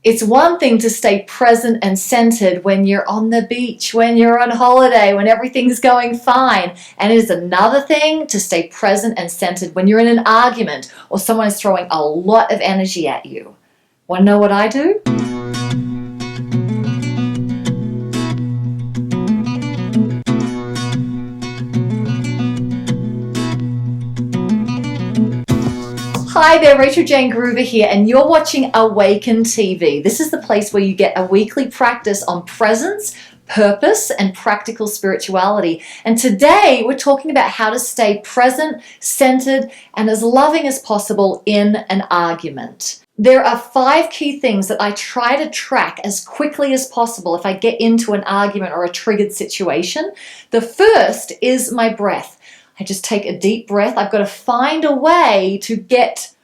It's one thing to stay present and centered when you're on the beach, when you're on holiday, when everything's going fine. And it is another thing to stay present and centered when you're in an argument or someone is throwing a lot of energy at you. Want to know what I do? Hi there, Rachael-Jayne Groover here, and you're watching Awaken TV. This is the place where you get a weekly practice on presence, purpose, and practical spirituality. And today we're talking about how to stay present, centered, and as loving as possible in an argument. There are 5 key things that I try to track as quickly as possible if I get into an argument or a triggered situation. The first is my breath. I just take a deep breath. I've got to find a way to get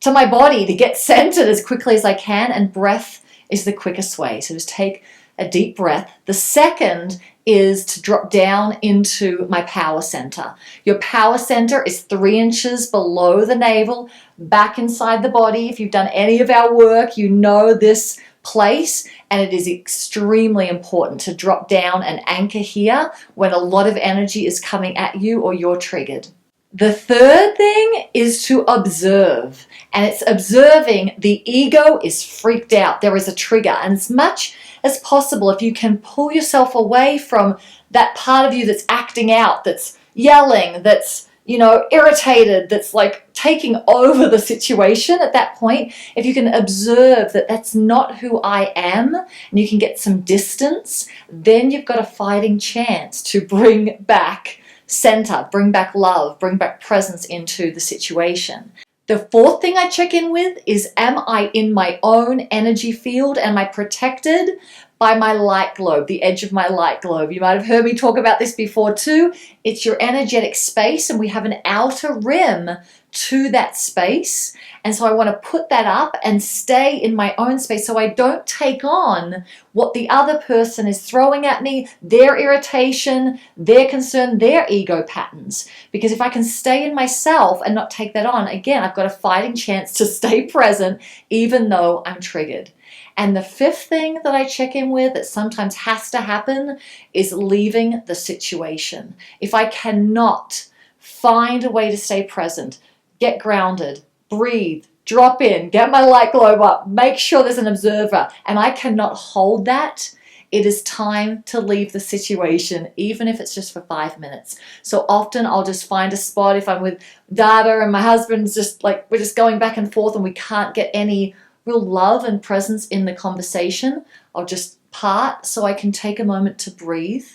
to my body, to get centered as quickly as I can, and breath is the quickest way. So just take a deep breath. The second is to drop down into my power center. Your power center is 3 inches below the navel, back inside the body. If you've done any of our work, you know this place, and it is extremely important to drop down and anchor here when a lot of energy is coming at you or you're triggered. The third thing is to observe, and it's observing the ego is freaked out. There is a trigger, and as much as possible, if you can pull yourself away from that part of you that's acting out, that's yelling, that's irritated, that's like taking over the situation at that point, if you can observe that that's not who I am and you can get some distance, then you've got a fighting chance to bring back center, bring back love, bring back presence into the situation. The fourth thing I check in with is, am I in my own energy field? Am I protected by my light globe, the edge of my light globe? You might have heard me talk about this before too. It's your energetic space, and we have an outer rim to that space. And so I want to put that up and stay in my own space so I don't take on what the other person is throwing at me, their irritation, their concern, their ego patterns. Because if I can stay in myself and not take that on, again, I've got a fighting chance to stay present even though I'm triggered. And the fifth thing that I check in with that sometimes has to happen is leaving the situation. If I cannot find a way to stay present, get grounded, breathe, drop in, get my light globe up, make sure there's an observer, and I cannot hold that, it is time to leave the situation, even if it's just for 5 minutes. So often I'll just find a spot if I'm with Datta and my husband's just like, we're just going back and forth and we can't get any real love and presence in the conversation. I'll just part so I can take a moment to breathe,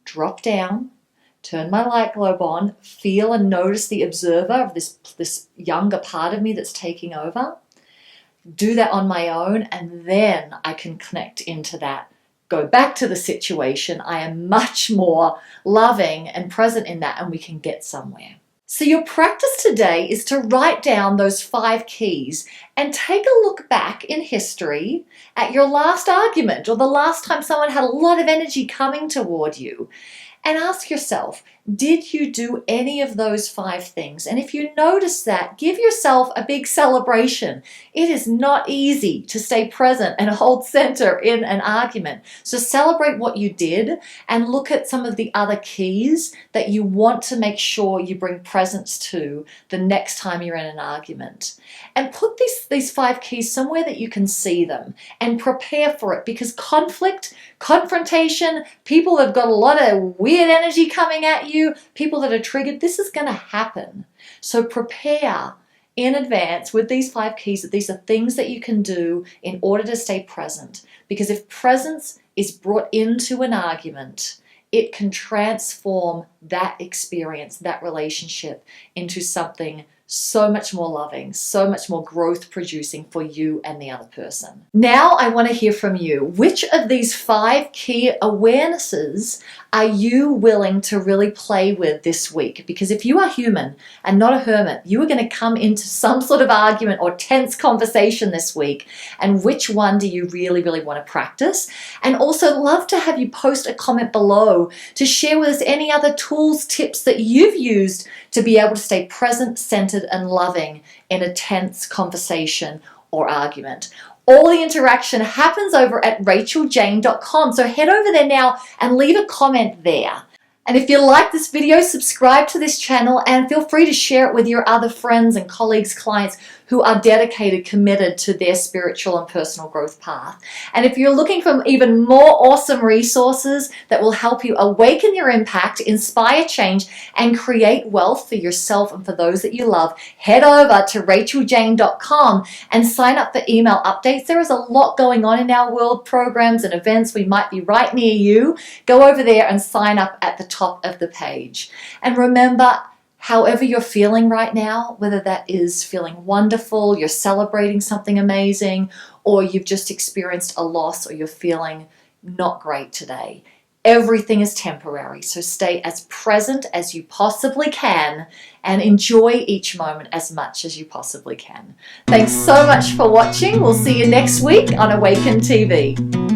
drop down, turn my light globe on, feel and notice the observer of this younger part of me that's taking over. Do that on my own, and then I can connect into that. Go back to the situation. I am much more loving and present in that, and we can get somewhere. So your practice today is to write down those 5 keys and take a look back in history at your last argument or the last time someone had a lot of energy coming toward you. And ask yourself, did you do any of those 5 things? And if you notice that, give yourself a big celebration. It is not easy to stay present and hold center in an argument. So celebrate what you did and look at some of the other keys that you want to make sure you bring presence to the next time you're in an argument. And put these 5 keys somewhere that you can see them and prepare for it, because conflict, confrontation, people have got a lot of weird energy coming at you, people that are triggered, this is going to happen. So prepare in advance with these 5 keys that these are things that you can do in order to stay present. Because if presence is brought into an argument, it can transform that experience, that relationship, into something so much more loving, so much more growth producing for you and the other person. Now I want to hear from you. Which of these 5 key awarenesses are you willing to really play with this week? Because if you are human and not a hermit, you are going to come into some sort of argument or tense conversation this week. And which one do you really, really want to practice? And also love to have you post a comment below to share with us any other tools, tips that you've used to be able to stay present, centered, and loving in a tense conversation or argument. All the interaction happens over at Rachael-Jayne.com. So head over there now and leave a comment there. And if you like this video, subscribe to this channel and feel free to share it with your other friends and colleagues, clients who are dedicated, committed to their spiritual and personal growth path. And if you're looking for even more awesome resources that will help you awaken your impact, inspire change, and create wealth for yourself and for those that you love, head over to Rachael-Jayne.com and sign up for email updates. There is a lot going on in our world, programs and events. We might be right near you. Go over there and sign up at the top of the page. And remember, however you're feeling right now, whether that is feeling wonderful, you're celebrating something amazing, or you've just experienced a loss, or you're feeling not great today, everything is temporary. So stay as present as you possibly can and enjoy each moment as much as you possibly can. Thanks so much for watching. We'll see you next week on Awaken TV.